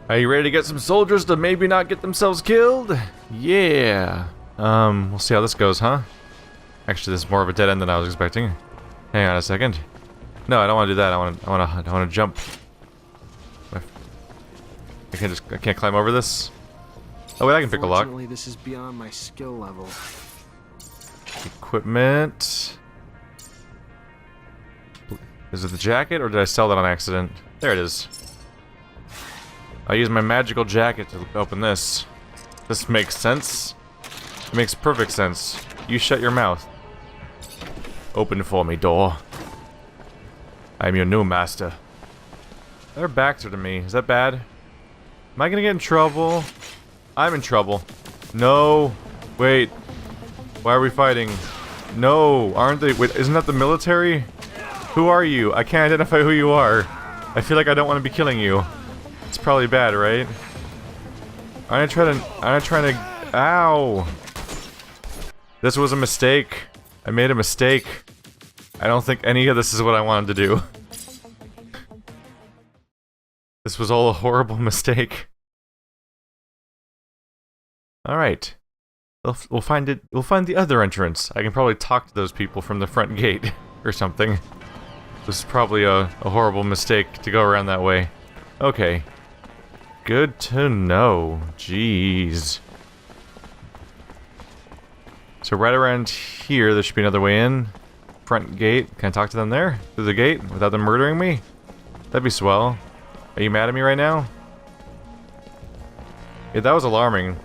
Are you ready to get some soldiers to maybe not get themselves killed? Yeah. We'll see how this goes, huh? Actually, this is more of a dead end than I was expecting. Hang on a second. No, I don't want to do that. I want to jump. I can't climb over this. Oh wait, I can pick a lock. Unfortunately, this is beyond my skill level. Equipment. Is it the jacket, or did I sell that on accident? There it is. I use my magical jacket to open this. This makes sense. It makes perfect sense. You shut your mouth. Open for me, door. I'm your new master. Their backs are to me. Is that bad? Am I gonna get in trouble? I'm in trouble. No. Wait. Why are we fighting? No. Aren't they? Wait, isn't that the military? Who are you? I can't identify who you are. I feel like I don't want to be killing you. It's probably bad, right? I'm trying to... Ow! This was a mistake. I made a mistake. I don't think any of this is what I wanted to do. This was all a horrible mistake. Alright. We'll find it. We'll find the other entrance. I can probably talk to those people from the front gate or something. This is probably a horrible mistake to go around that way. Okay. Good to know. Jeez. So right around here, there should be another way in. Front gate. Can I talk to them there? Through the gate? Without them murdering me? That'd be swell. Are you mad at me right now? Yeah, that was alarming.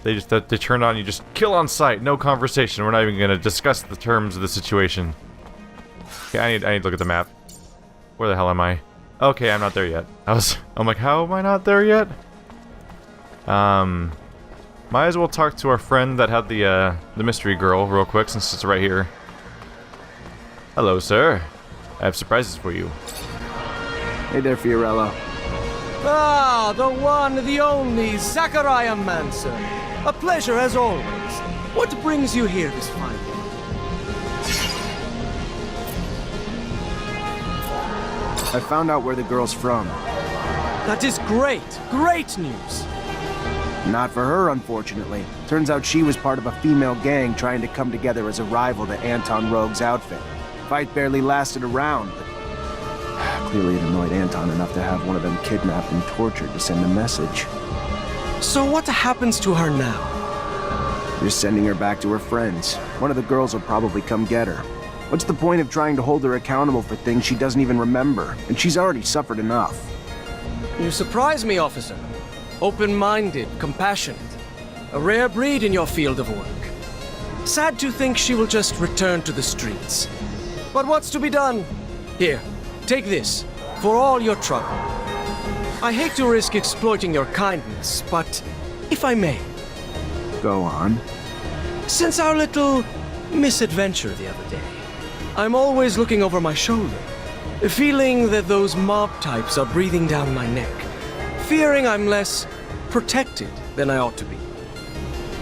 They turned on you, just kill on sight, no conversation. We're not even gonna discuss the terms of the situation. Okay, I need to look at the map. Where the hell am I? Okay, I'm not there yet. I'm like, how am I not there yet? Might as well talk to our friend that had the mystery girl real quick since it's right here. Hello, sir. I have surprises for you. Hey there, Fiorello. Ah, the one, the only, Technomancer. A pleasure as always. What brings you here this fine day? I found out where the girl's from. That is great, great news. Not for her, unfortunately. Turns out she was part of a female gang trying to come together as a rival to Anton Rogue's outfit. Fight barely lasted a round, but clearly it annoyed Anton enough to have one of them kidnapped and tortured to send a message. So what happens to her now? They're sending her back to her friends. One of the girls will probably come get her. What's the point of trying to hold her accountable for things she doesn't even remember? And she's already suffered enough. You surprise me, officer. Open-minded, compassionate. A rare breed in your field of work. Sad to think she will just return to the streets. But what's to be done? Here, take this, for all your trouble. I hate to risk exploiting your kindness, but if I may. Go on. Since our little misadventure the other day, I'm always looking over my shoulder, feeling that those mob types are breathing down my neck, fearing I'm less protected than I ought to be.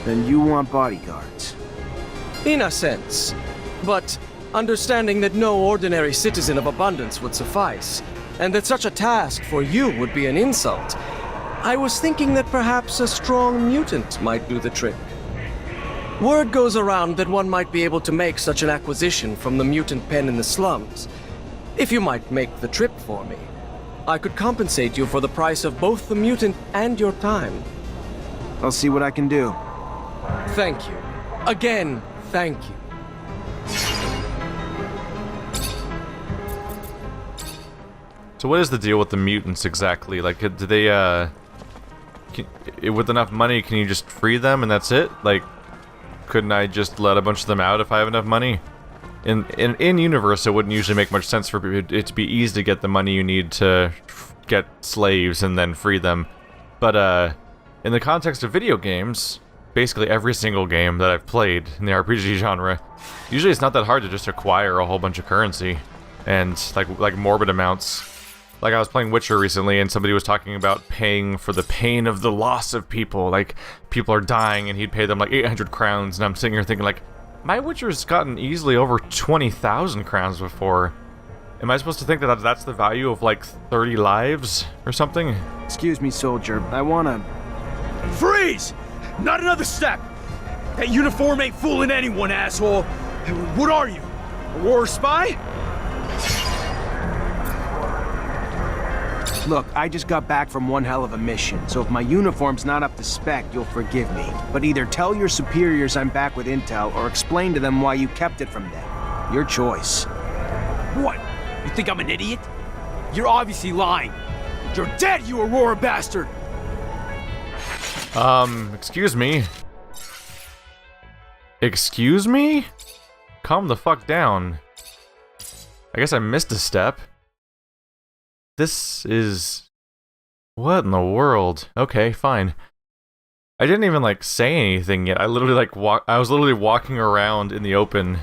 Then you want bodyguards. In a sense, but understanding that no ordinary citizen of abundance would suffice, and that such a task for you would be an insult, I was thinking that perhaps a strong mutant might do the trick. Word goes around that one might be able to make such an acquisition from the mutant pen in the slums. If you might make the trip for me, I could compensate you for the price of both the mutant and your time. I'll see what I can do. Thank you. Again, thank you. So what is the deal with the mutants exactly? Like, do they, with enough money, can you just free them and that's it? Like, couldn't I just let a bunch of them out if I have enough money? In universe, it wouldn't usually make much sense for it to be easy to get the money you need to get slaves and then free them. But, in the context of video games, basically every single game that I've played in the RPG genre, usually it's not that hard to just acquire a whole bunch of currency. And, like morbid amounts. Like, I was playing Witcher recently, and somebody was talking about paying for the pain of the loss of people. Like, people are dying, and he'd pay them, like, 800 crowns, and I'm sitting here thinking, like, my Witcher's gotten easily over 20,000 crowns before. Am I supposed to think that that's the value of like 30 lives or something? Excuse me, soldier. I wanna... Freeze! Not another step! That uniform ain't fooling anyone, asshole! What are you? A war spy? Look, I just got back from one hell of a mission, so if my uniform's not up to spec, you'll forgive me. But either tell your superiors I'm back with intel, or explain to them why you kept it from them. Your choice. What? You think I'm an idiot? You're obviously lying. You're dead, you Aurora bastard! Excuse me? Excuse me? Calm the fuck down. I guess I missed a step. This is... What in the world? Okay, fine. I didn't even, like, say anything yet. I literally, like, I was literally walking around in the open.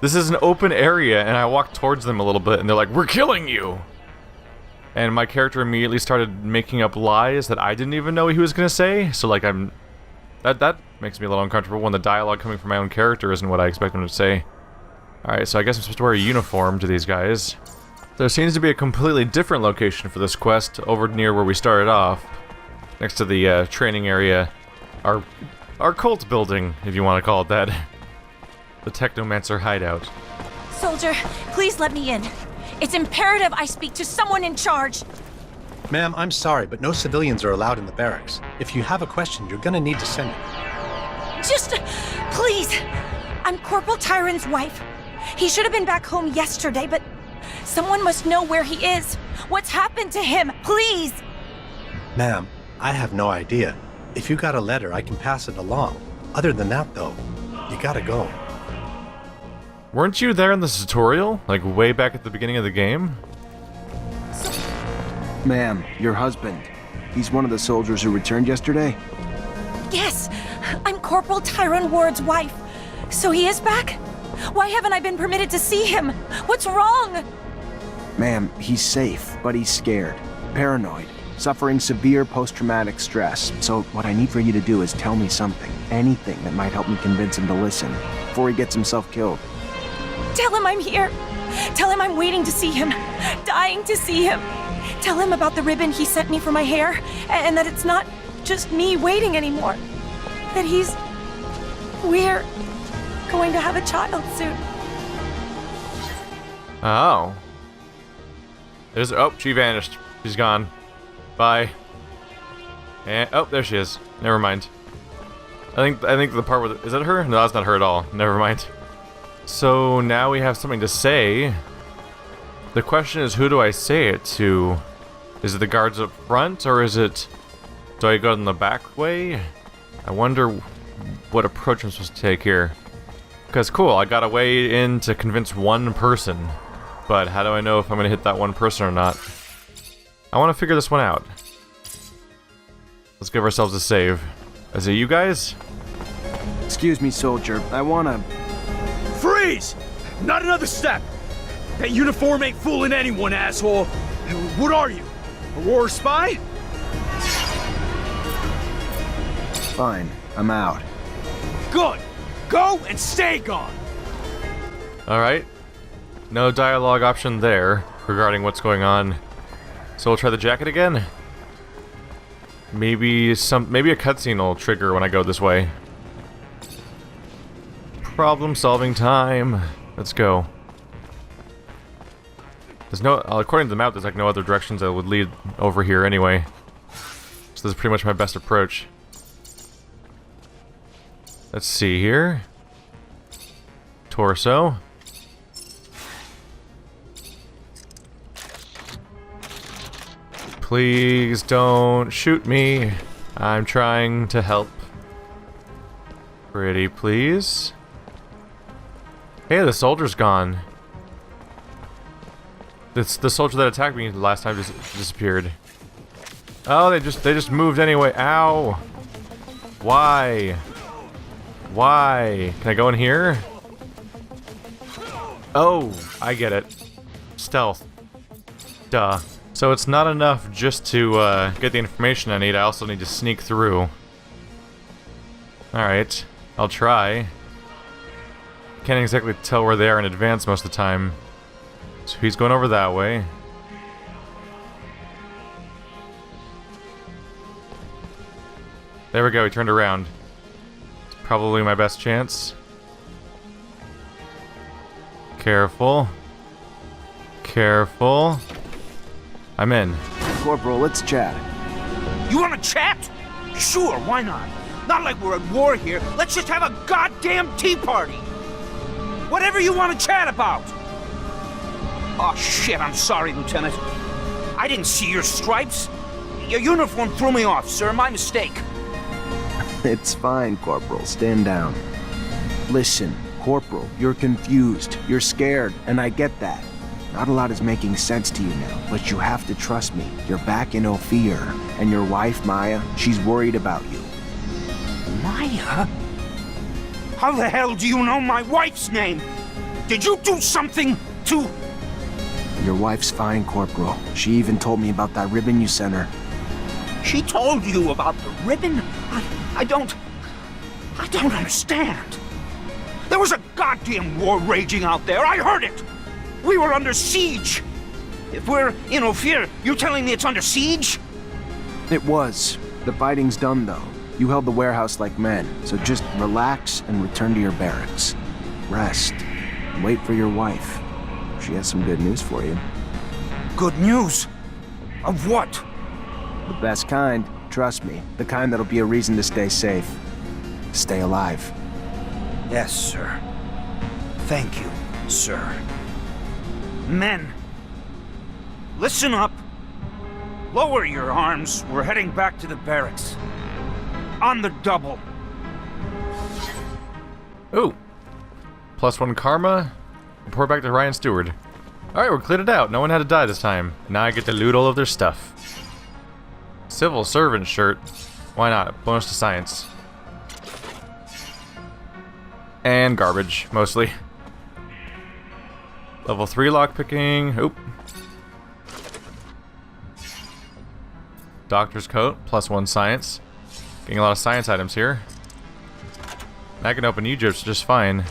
This is an open area, and I walked towards them a little bit, and they're like, "We're killing you!" And my character immediately started making up lies that I didn't even know he was gonna say, so, like, That makes me a little uncomfortable when the dialogue coming from my own character isn't what I expect him to say. Alright, so I guess I'm supposed to wear a uniform to these guys. There seems to be a completely different location for this quest, over near where we started off. Next to the training area. Our cult building, if you want to call it that. The Technomancer hideout. Soldier, please let me in. It's imperative I speak to someone in charge. Ma'am, I'm sorry, but no civilians are allowed in the barracks. If you have a question, you're gonna need to send it. Just, please. I'm Corporal Tyron's wife. He should have been back home yesterday, but someone must know where he is. What's happened to him? Please. Ma'am, I have no idea. If you got a letter, I can pass it along. Other than that, though, you gotta go. Weren't you there in the tutorial? Like, way back at the beginning of the game? Ma'am, your husband. He's one of the soldiers who returned yesterday? Yes, I'm Corporal Tyron Ward's wife. So he is back? Why haven't I been permitted to see him? What's wrong? Ma'am, he's safe, but he's scared. Paranoid. Suffering severe post-traumatic stress. So what I need for you to do is tell me something. Anything that might help me convince him to listen. Before he gets himself killed. Tell him I'm here. Tell him I'm waiting to see him. Dying to see him. Tell him about the ribbon he sent me for my hair, and that it's not just me waiting anymore. That we're going to have a child soon. Oh. Oh, she vanished. She's gone. Bye. And, oh, there she is. Never mind. I think the part where... Is that her? No, that's not her at all. Never mind. So, now we have something to say. The question is, who do I say it to? Is it the guards up front, or is it... Do I go in the back way? I wonder what approach I'm supposed to take here. Because, cool, I got a way in to convince one person. But how do I know if I'm going to hit that one person or not? I want to figure this one out. Let's give ourselves a save. Is it you guys? Excuse me, soldier. I wanna... Freeze! Not another step! That uniform ain't fooling anyone, asshole! What are you? A war spy? Fine. I'm out. Good! Go and stay gone! Alright. No dialogue option there regarding what's going on. So we'll try the jacket again? Maybe a cutscene will trigger when I go this way. Problem solving time. Let's go. There's no, according to the map, there's like no other directions that would lead over here anyway. So this is pretty much my best approach. Let's see here. Torso. Please don't shoot me. I'm trying to help. Pretty please. Hey, the soldier's gone. The soldier that attacked me last time just disappeared. Oh, they just moved anyway. Ow. Why? Why? Can I go in here? Oh, I get it. Stealth. Duh. So it's not enough just to get the information I need, I also need to sneak through. Alright, I'll try. Can't exactly tell where they are in advance most of the time. So he's going over that way. There we go, he turned around. It's probably my best chance. Careful. Careful. I'm in. Corporal, let's chat. You wanna chat? Sure, why not? Not like we're at war here. Let's just have a goddamn tea party. Whatever you want to chat about. Oh shit, I'm sorry, Lieutenant. I didn't see your stripes. Your uniform threw me off, sir. My mistake. It's fine, Corporal. Stand down. Listen, Corporal, you're confused. You're scared, and I get that. Not a lot is making sense to you now, but you have to trust me. You're back in Ophir, and your wife, Maya, she's worried about you. Maya? How the hell do you know my wife's name? Did you do something to... Your wife's fine, Corporal. She even told me about that ribbon you sent her. She told you about the ribbon? I don't understand. There was a goddamn war raging out there. I heard it. We were under siege. If we're in Ophir, you're telling me it's under siege? It was. The fighting's done, though. You held the warehouse like men, so just relax and return to your barracks. Rest. And wait for your wife. She has some good news for you. Good news? Of what? The best kind. Trust me. The kind that'll be a reason to stay safe. Stay alive. Yes, sir. Thank you, sir. Men, listen up. Lower your arms. We're heading back to the barracks. On the double. Ooh. +1 karma. Report back to Ryan Stewart. Alright, we're cleared it out. No one had to die this time. Now I get to loot all of their stuff. Civil servant shirt. Why not? Bonus to science. And garbage, mostly. Level 3 lockpicking. Oop. Doctor's coat. +1 science. Getting a lot of science items here. I can open Egypt just fine.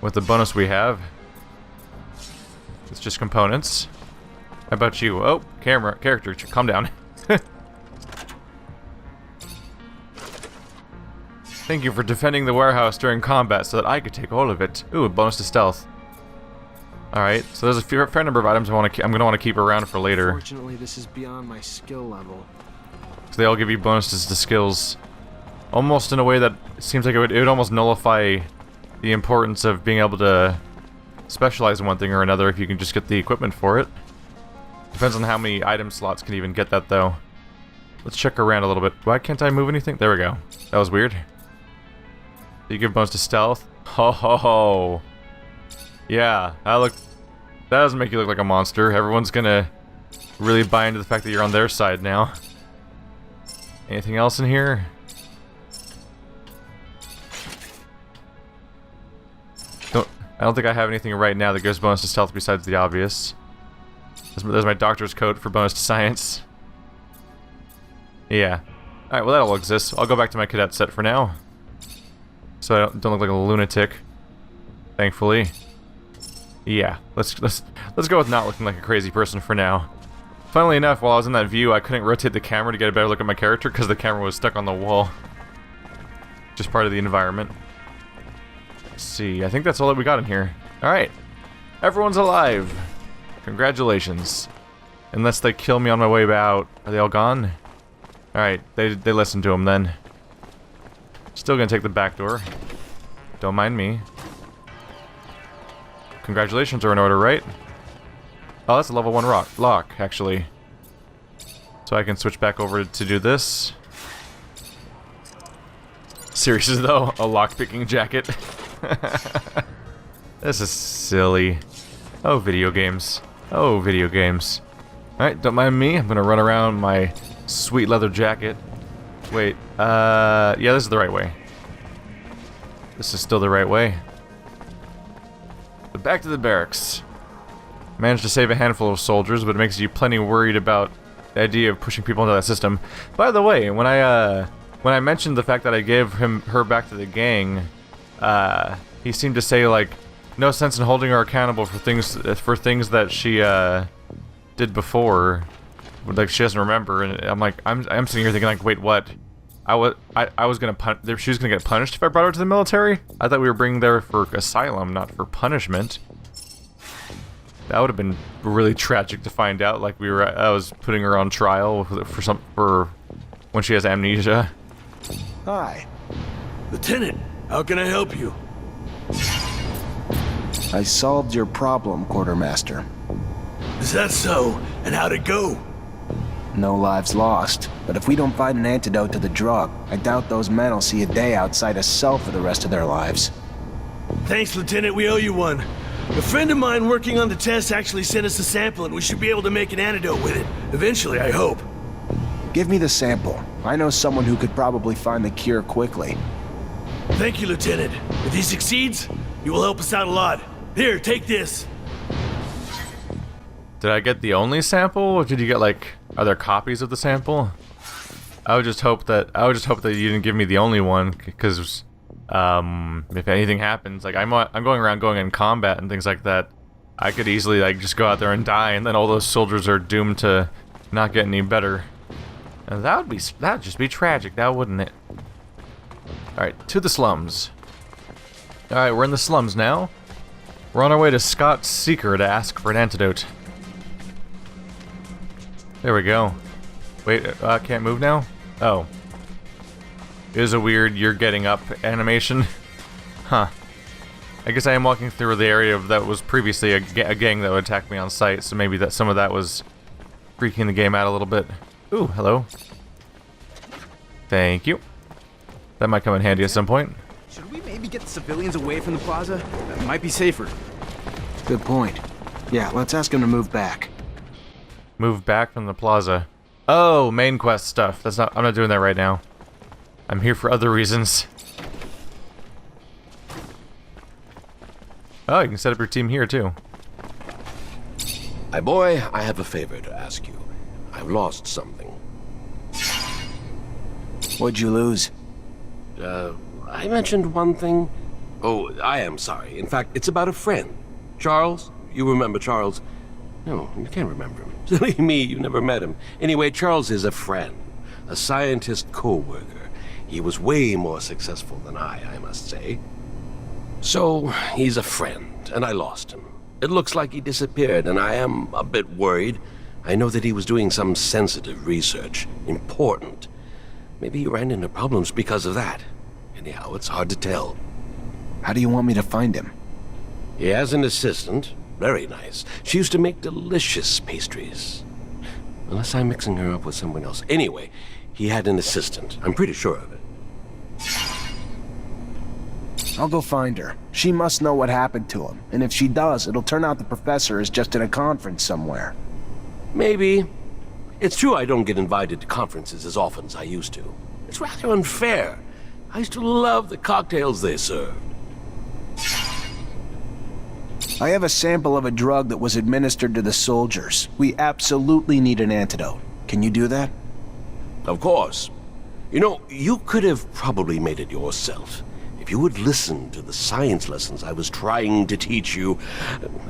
With the bonus we have. It's just components. How about you? Oh, character, calm down. Thank you for defending the warehouse during combat so that I could take all of it. Ooh, a bonus to stealth. Alright, so there's a fair number of items I'm going to want to keep around for later. Unfortunately, this is beyond my skill level. So they all give you bonuses to skills. Almost in a way that seems like it would almost nullify the importance of being able to specialize in one thing or another if you can just get the equipment for it. Depends on how many item slots can even get that, though. Let's check around a little bit. Why can't I move anything? There we go. That was weird. You give bonus to stealth. Ho ho ho. Yeah, that doesn't make you look like a monster. Everyone's gonna really buy into the fact that you're on their side now. Anything else in here? I don't think I have anything right now that gives bonus to stealth besides the obvious. There's my doctor's coat for bonus to science. Yeah. Alright, well that all exists. I'll go back to my cadet set for now. So I don't look like a lunatic. Thankfully. Yeah, let's go with not looking like a crazy person for now. Funnily enough, while I was in that view, I couldn't rotate the camera to get a better look at my character because the camera was stuck on the wall. Just part of the environment. Let's see, I think that's all that we got in here. Alright. Everyone's alive. Congratulations. Unless they kill me on my way out. Are they all gone? Alright, they listened to him then. Still gonna take the back door. Don't mind me. Congratulations are in order, right? Oh, that's a level 1 lock, actually. So I can switch back over to do this. Seriously though, a lockpicking jacket. This is silly. Oh, video games. Oh, video games. Alright, don't mind me. I'm gonna run around my sweet leather jacket. Wait, yeah, this is the right way. This is still the right way. But back to the barracks. Managed to save a handful of soldiers, but it makes you plenty worried about the idea of pushing people into that system. By the way, when I mentioned the fact that I gave her back to the gang, he seemed to say, like, no sense in holding her accountable for things that she did before, like she doesn't remember. And I'm like, I'm sitting here thinking like, wait, what? I was gonna she was gonna get punished if I brought her to the military. I thought we were bringing her for asylum, not for punishment. That would have been really tragic to find out. Like I was putting her on trial for when she has amnesia. Hi. Lieutenant, how can I help you? I solved your problem, Quartermaster. Is that so? And how'd it go? No lives lost. But if we don't find an antidote to the drug, I doubt those men will see a day outside a cell for the rest of their lives. Thanks, Lieutenant. We owe you one. A friend of mine working on the test actually sent us a sample, and we should be able to make an antidote with it. Eventually, I hope. Give me the sample. I know someone who could probably find the cure quickly. Thank you, Lieutenant. If he succeeds, he will help us out a lot. Here, take this. Did I get the only sample, or did you get like other copies of the sample? I would just hope that you didn't give me the only one, because if anything happens, like I'm going around going in combat and things like that, I could easily like just go out there and die, and then all those soldiers are doomed to not get any better. And that'd just be tragic, now wouldn't it? All right, to the slums. All right, we're in the slums now. We're on our way to Scott's Seeker to ask for an antidote. There we go. Wait, can't move now? Oh. It is a weird you're getting up animation. Huh. I guess I am walking through the area that was previously a gang that would attack me on sight, so maybe some of that was freaking the game out a little bit. Ooh, hello. Thank you. That might come in handy at some point. Should we maybe get the civilians away from the plaza? That might be safer. Good point. Yeah, let's ask him to move back. Move back from the plaza. Oh, main quest stuff. I'm not doing that right now. I'm here for other reasons. Oh, you can set up your team here too. My boy, I have a favor to ask you. I've lost something. What'd you lose? I mentioned one thing. Oh, I am sorry. In fact, it's about a friend. Charles? You remember Charles? No, you can't remember him. Silly me, you never met him. Anyway, Charles is a friend. A scientist co-worker. He was way more successful than I must say. So, he's a friend, and I lost him. It looks like he disappeared, and I am a bit worried. I know that he was doing some sensitive research. Important. Maybe he ran into problems because of that. Anyhow, it's hard to tell. How do you want me to find him? He has an assistant. Very nice. She used to make delicious pastries. Unless I'm mixing her up with someone else. Anyway, he had an assistant. I'm pretty sure of it. I'll go find her. She must know what happened to him. And if she does, it'll turn out the professor is just in a conference somewhere. Maybe. It's true I don't get invited to conferences as often as I used to. It's rather unfair. I used to love the cocktails they served. I have a sample of a drug that was administered to the soldiers. We absolutely need an antidote. Can you do that? Of course. You know, you could have probably made it yourself. If you would listen to the science lessons I was trying to teach you.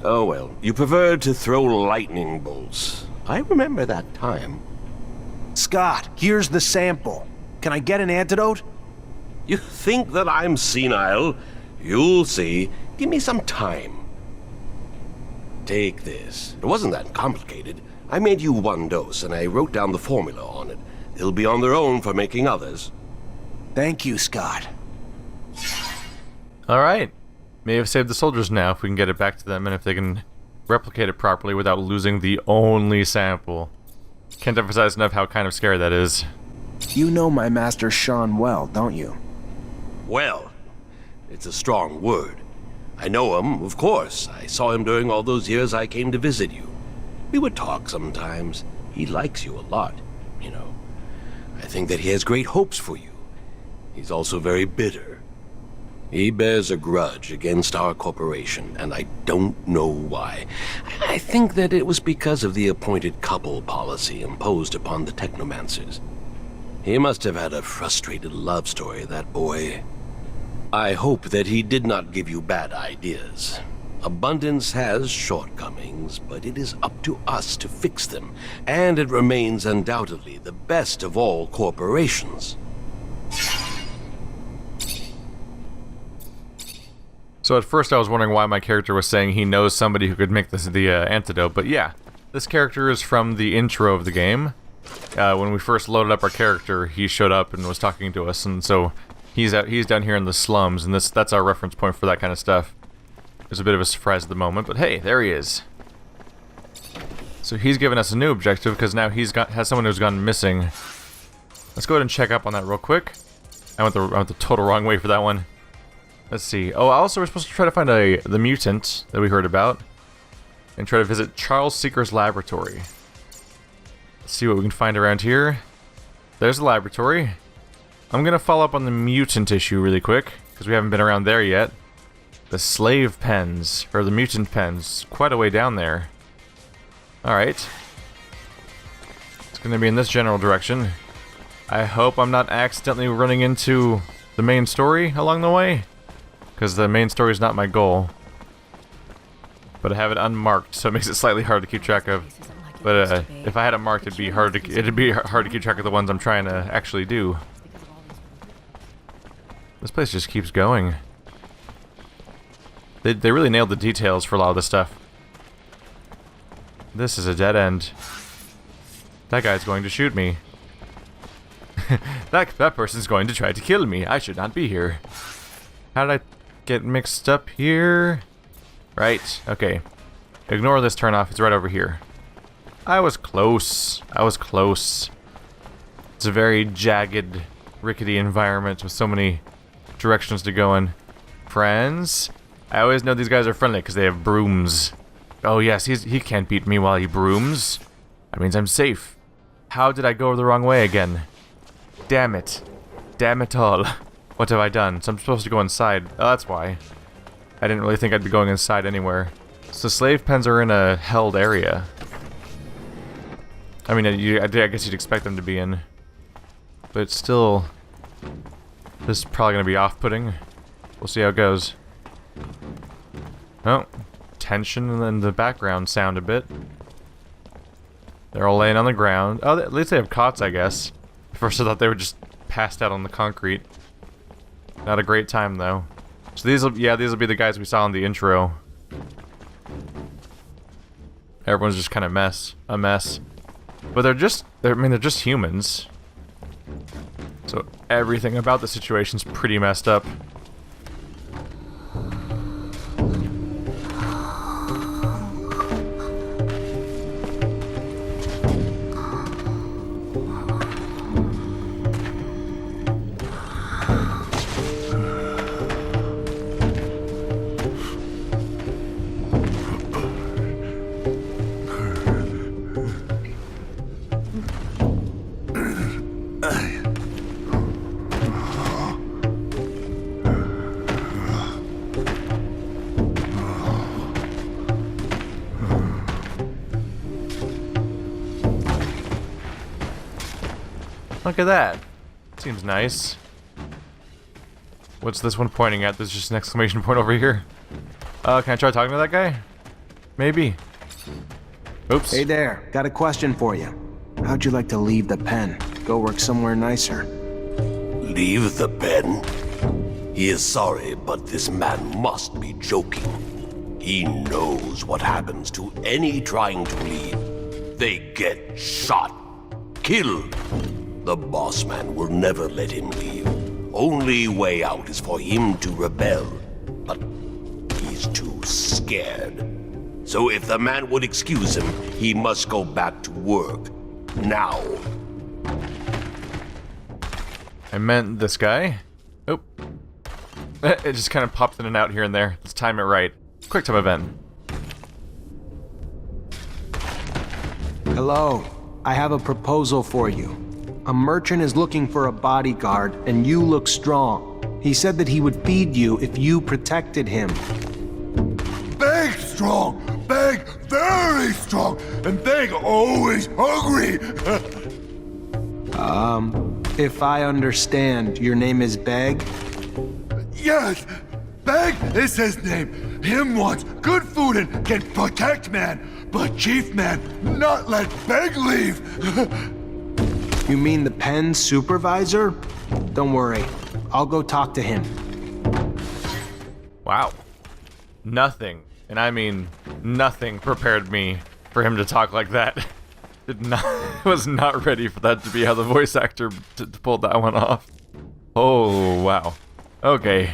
Oh well, you preferred to throw lightning bolts. I remember that time. Scott, here's the sample. Can I get an antidote? You think that I'm senile? You'll see. Give me some time. Take this. It wasn't that complicated. I made you one dose, and I wrote down the formula on it. They'll be on their own for making others. Thank you, Scott. Alright. May have saved the soldiers now if we can get it back to them, and if they can replicate it properly without losing the only sample. Can't emphasize enough how kind of scary that is. You know my master Sean well, don't you? Well, it's a strong word. I know him, of course. I saw him during all those years I came to visit you. We would talk sometimes. He likes you a lot, you know. I think that he has great hopes for you. He's also very bitter. He bears a grudge against our corporation, and I don't know why. I think that it was because of the appointed couple policy imposed upon the Technomancers. He must have had a frustrated love story, that boy. I hope that he did not give you bad ideas. Abundance has shortcomings, but it is up to us to fix them, and it remains undoubtedly the best of all corporations. So at first I was wondering why my character was saying he knows somebody who could make the antidote, but yeah, this character is from the intro of the game. When we first loaded up our character, he showed up and was talking to us, and so he's down here in the slums, and that's our reference point for that kind of stuff. It was a bit of a surprise at the moment, but hey, there he is. So he's given us a new objective because now has someone who's gone missing. Let's go ahead and check up on that real quick. I went the total wrong way for that one. Let's see. Oh, also we're supposed to try to find the mutant that we heard about, and try to visit Charles Seeker's laboratory. Let's see what we can find around here. There's the laboratory. I'm gonna follow up on the mutant issue really quick because we haven't been around there yet. The slave pens, or the mutant pens, quite a way down there. Alright. It's gonna be in this general direction. I hope I'm not accidentally running into the main story along the way, because the main story is not my goal. But I have it unmarked, so it makes it slightly hard to keep track of. But if I had it marked, it'd be hard to keep track of the ones I'm trying to actually do. This place just keeps going. They really nailed the details for a lot of this stuff. This is a dead end. That guy's going to shoot me. that person's going to try to kill me. I should not be here. How did I get mixed up here? Right, okay. Ignore this turnoff, it's right over here. I was close. I was close. It's a very jagged, rickety environment with so many directions to go in. Friends? I always know these guys are friendly because they have brooms. Oh yes, he can't beat me while he brooms. That means I'm safe. How did I go the wrong way again? Damn it. Damn it all. What have I done? So I'm supposed to go inside. Oh, that's why. I didn't really think I'd be going inside anywhere. So slave pens are in a held area. I mean, I guess you'd expect them to be in. But still, this is probably going to be off-putting. We'll see how it goes. Oh, tension in the background sound a bit. They're all laying on the ground. Oh, at least they have cots, I guess. At first I thought they were just passed out on the concrete. Not a great time, though. So these will be the guys we saw in the intro. Everyone's just kind of a mess. But they're just humans. So everything about the situation's pretty messed up. Look at that. Seems nice. What's this one pointing at? There's just an exclamation point over here. Can I try talking to that guy? Maybe. Oops. Hey there, got a question for you. How'd you like to leave the pen? Go work somewhere nicer. Leave the pen? He is sorry, but this man must be joking. He knows what happens to any trying to leave. They get shot, killed. The boss man will never let him leave. Only way out is for him to rebel, but he's too scared. So if the man would excuse him, he must go back to work. Now. I meant this guy. Oh. It just kind of popped in and out here and there. Let's time it right. Quick time event. Hello, I have a proposal for you. A merchant is looking for a bodyguard, and you look strong. He said that he would feed you if you protected him. Big strong, big, very strong, and big always hungry. If I understand, your name is Beg? Yes, Beg is his name. Him wants good food and can protect man. But Chief Man not let Beg leave. You mean the pen supervisor? Don't worry. I'll go talk to him. Wow. Nothing, and I mean nothing, prepared me for him to talk like that. Was not ready for that to be how the voice actor pulled that one off. Oh, wow. Okay.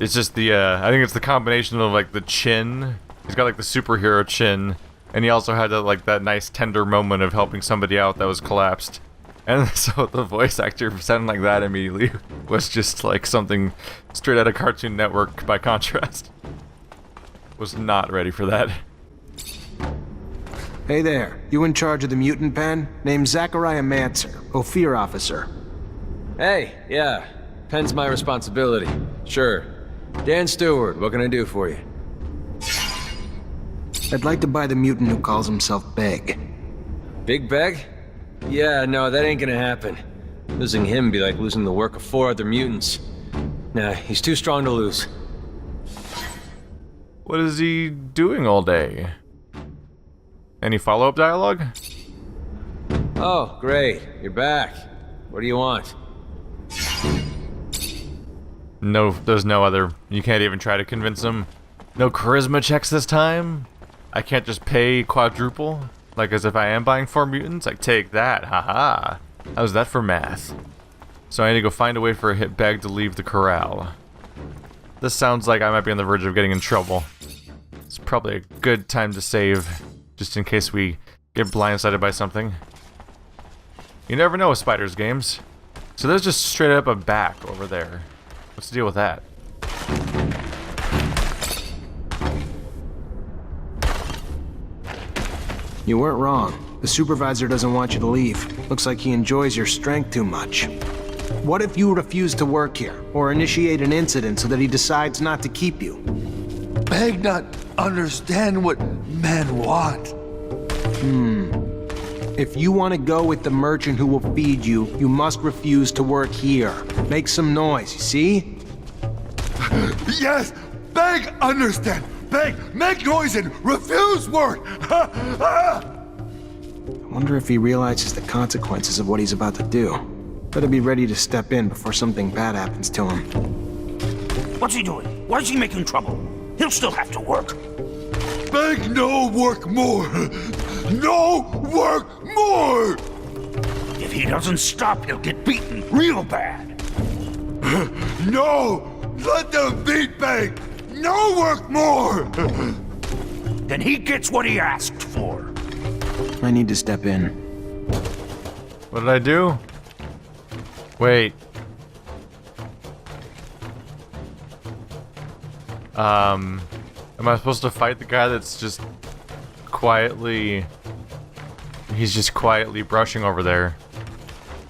It's just the, I think it's the combination of, like, the chin. He's got, like, the superhero chin. And he also had, that nice tender moment of helping somebody out that was collapsed. And so the voice actor sounding like that immediately was just, like, something straight out of Cartoon Network by contrast. Was not ready for that. Hey there, you in charge of the mutant pen? Name's Zachariah Mancer, Ophir officer. Hey, yeah. Pen's my responsibility. Sure. Dan Stewart, what can I do for you? I'd like to buy the mutant who calls himself Beg. Big Beg? Yeah, no, that ain't gonna happen. Losing him be like losing the work of 4 other mutants. Nah, he's too strong to lose. What is he doing all day? Any follow-up dialogue? Oh, great. You're back. What do you want? No, there's no other. You can't even try to convince him. No charisma checks this time? I can't just pay quadruple? Like as if I am buying 4 mutants? Like, take that, haha. How's that for math? So I need to go find a way for a hit bag to leave the corral. This sounds like I might be on the verge of getting in trouble. It's probably a good time to save, just in case we get blindsided by something. You never know with Spiders games. So there's just straight up a back over there. What's the deal with that? You weren't wrong. The supervisor doesn't want you to leave. Looks like he enjoys your strength too much. What if you refuse to work here, or initiate an incident so that he decides not to keep you? Beg not understand what men want. If you want to go with the merchant who will feed you, you must refuse to work here. Make some noise, you see? Yes, Beg understand. Beg make noise and refuse work. I wonder if he realizes the consequences of what he's about to do. Better be ready to step in before something bad happens to him. What's he doing? Why is he making trouble? He'll still have to work. Beg no work more. No work more. If he doesn't stop, he'll get beaten real bad. No, let them beat Beg. No work more. Then he gets what he asked for. I need to step in. What did I do? Wait. Am I supposed to fight the guy that's just quietly... He's just quietly brushing over there.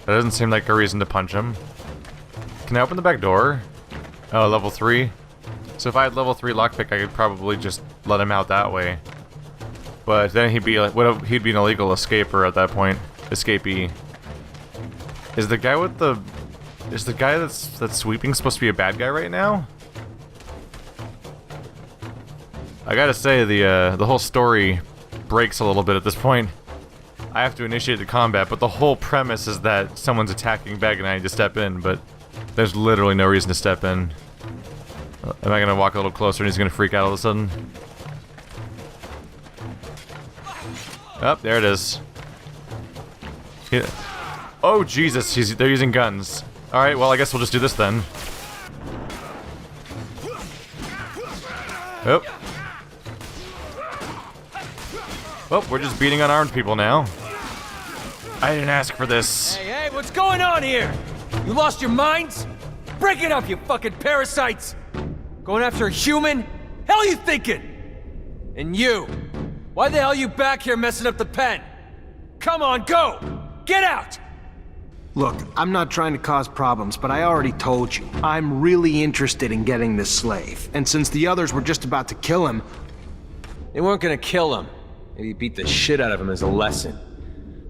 That doesn't seem like a reason to punch him. Can I open the back door? Oh, level 3? So if I had level 3 lockpick, I could probably just let him out that way. But then he'd be like, he'd be an illegal escaper at that point. Escapee. Is the guy with the... Is the guy that's sweeping supposed to be a bad guy right now? I gotta say, the whole story breaks a little bit at this point. I have to initiate the combat, but the whole premise is that someone's attacking Beg and I need to step in, but there's literally no reason to step in. Am I gonna walk a little closer and he's gonna freak out all of a sudden? Oh, there it is. Oh, Jesus, they're using guns. Alright, well, I guess we'll just do this then. Oh. Oh, we're just beating unarmed people now. I didn't ask for this. Hey, what's going on here? You lost your minds? Break it up, you fucking parasites! Going after a human? Hell you thinking? And you? Why the hell you back here messing up the pen? Come on, go! Get out! Look, I'm not trying to cause problems, but I already told you. I'm really interested in getting this slave. And since the others were just about to kill him... They weren't gonna kill him. Maybe beat the shit out of him as a lesson.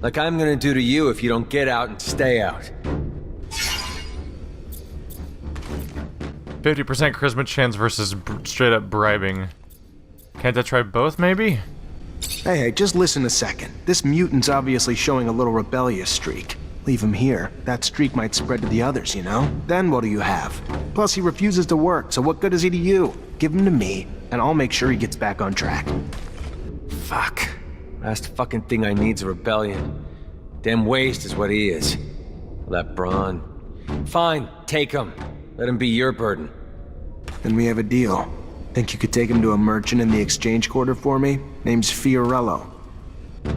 Like I'm gonna do to you if you don't get out and stay out. 50% charisma chance versus straight up bribing. Can't I try both, maybe? Hey, just listen a second. This mutant's obviously showing a little rebellious streak. Leave him here. That streak might spread to the others, you know? Then what do you have? Plus, he refuses to work, so what good is he to you? Give him to me, and I'll make sure he gets back on track. Fuck. Last fucking thing I need's a rebellion. Damn waste is what he is. That brawn. Fine, take him. Let him be your burden. Then we have a deal. Think you could take him to a merchant in the exchange quarter for me? Name's Fiorello.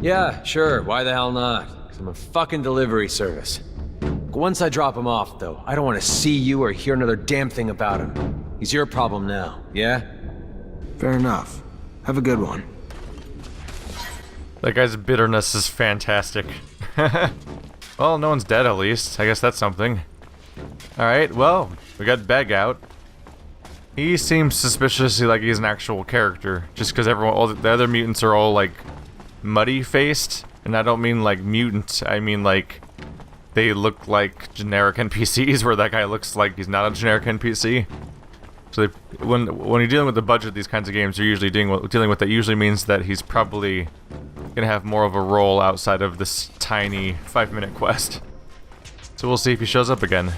Yeah, sure, why the hell not? 'Cause I'm a fucking delivery service. Once I drop him off, though, I don't want to see you or hear another damn thing about him. He's your problem now, yeah? Fair enough. Have a good one. That guy's bitterness is fantastic. Well, no one's dead at least. I guess that's something. Alright, well, we got Beg out. He seems suspiciously like he's an actual character, just because all the other mutants are all like muddy-faced, and I don't mean like mutant, I mean like they look like generic NPCs, where that guy looks like he's not a generic NPC. So when you're dealing with the budget of these kinds of games, you're usually dealing with that usually means that he's probably gonna have more of a role outside of this tiny 5-minute quest. So we'll see if he shows up again.